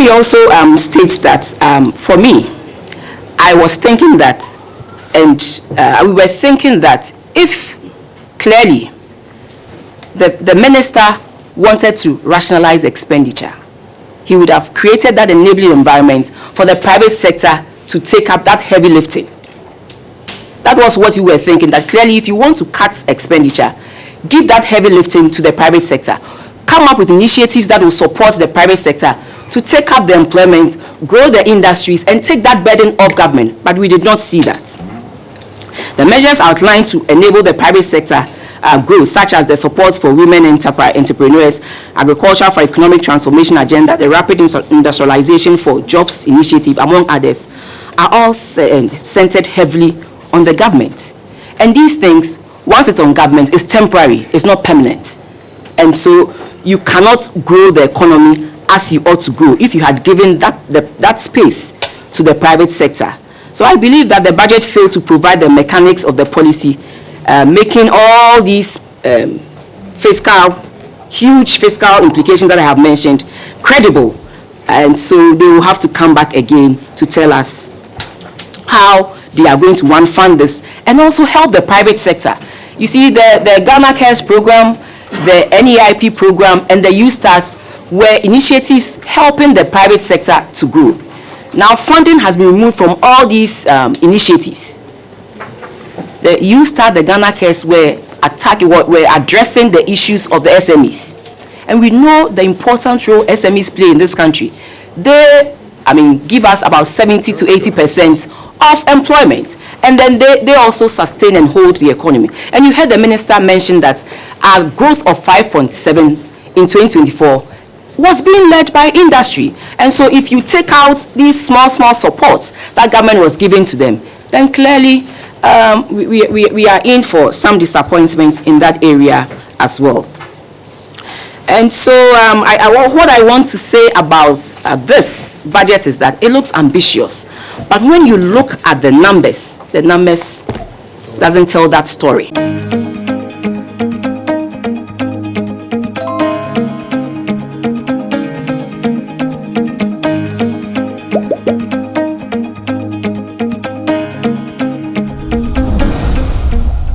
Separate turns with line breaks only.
me also state that for me, I was thinking that, and we were thinking that if clearly the minister wanted to rationalize expenditure, he would have created that enabling environment for the private sector to take up that heavy lifting. That was what you were thinking, that clearly if you want to cut expenditure, give that heavy lifting to the private sector. Come up with initiatives that will support the private sector to take up the employment, grow the industries, and take that burden off government. But we did not see that. The measures outlined to enable the private sector growth, such as the support for women entrepreneurs, agriculture for economic transformation agenda, the rapid industrialization for jobs initiative, among others, are all centered heavily on the government. And these things, once it's on government, it's temporary, it's not permanent. And so you cannot grow the economy as you ought to grow if you had given that space to the private sector. So I believe that the budget failed to provide the mechanics of the policy, making all these huge fiscal implications that I have mentioned credible. And so they will have to come back again to tell us how they are going to fund this and also help the private sector. You see, the Ghana Cares program, the NEIP program, and the U-Start were initiatives helping the private sector to grow. Now, funding has been removed from all these initiatives. The U-Start, the Ghana Cares were addressing the issues of the SMEs. And we know the important role SMEs play in this country. They, give us about 70 to 80% of employment. And then they also sustain and hold the economy. And you heard the minister mention that our growth of 5.7 in 2024 was being led by industry. And so if you take out these small supports that government was giving to them, then clearly we are in for some disappointments in that area as well. And so what I want to say about this budget is that it looks ambitious. But when you look at the numbers doesn't tell that story.